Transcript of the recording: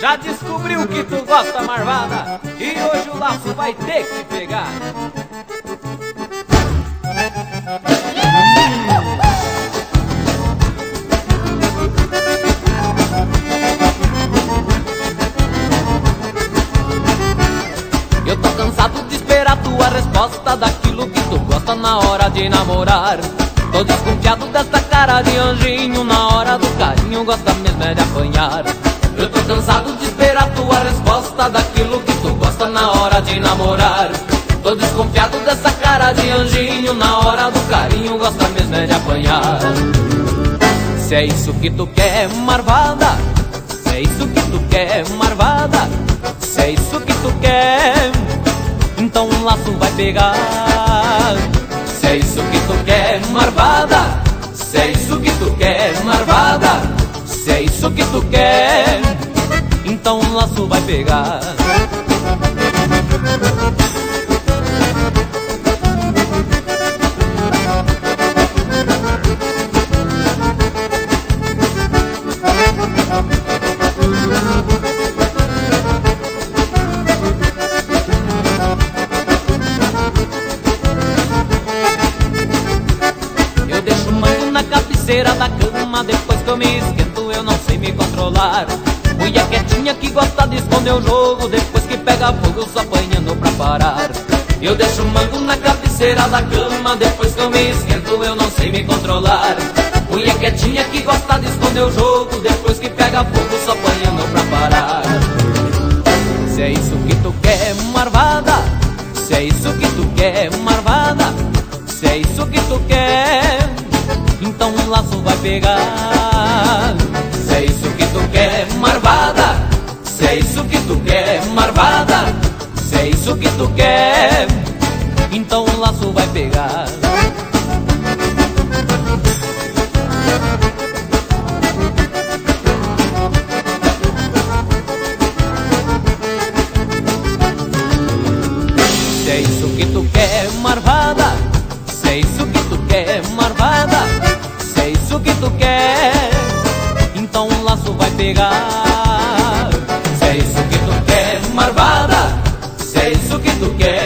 Já descobriu que tu gosta, marvada, e hoje o laço vai ter que pegar. Eu tô cansado de esperar tua resposta daquilo que tu gosta na hora de namorar. Tô desconfiado dessa cara de anjinho, na hora do carinho gosta mesmo é de apanhar. Eu tô cansado de esperar tua resposta daquilo que tu gosta na hora de namorar. Tô desconfiado dessa cara de anjinho, na hora do carinho gosta mesmo é de apanhar. Se é isso que tu quer, marvada, se é isso que tu quer, marvada, se é isso que tu quer, então um laço vai pegar. Se é isso que tu quer, marvada, se é isso que tu quer, marvada, se é isso que tu quer, então um laço vai pegar. Da cama, depois que eu me esquento eu não sei me controlar. Mulher quietinha que gosta de esconder o jogo, depois que pega fogo eu só apanhando pra parar. Eu deixo o mango na cabeceira da cama, depois que eu me esquento eu não sei me controlar. Mulher quietinha que gosta de esconder o jogo, depois que pega fogo só apanhando pra parar. Se é isso que tu quer, marvada, se é isso que tu quer, marvada, se é isso que tu quer, então um laço vai pegar. Se é isso que tu quer, marvada, se é isso que tu quer, marvada, se é isso que tu quer, então um laço vai pegar. Se é isso que tu quer, marvada, se é isso que tu quer, marvada, se é isso que tu quer, então um laço vai pegar. Se é isso que tu quer, marvada, se é isso que tu quer,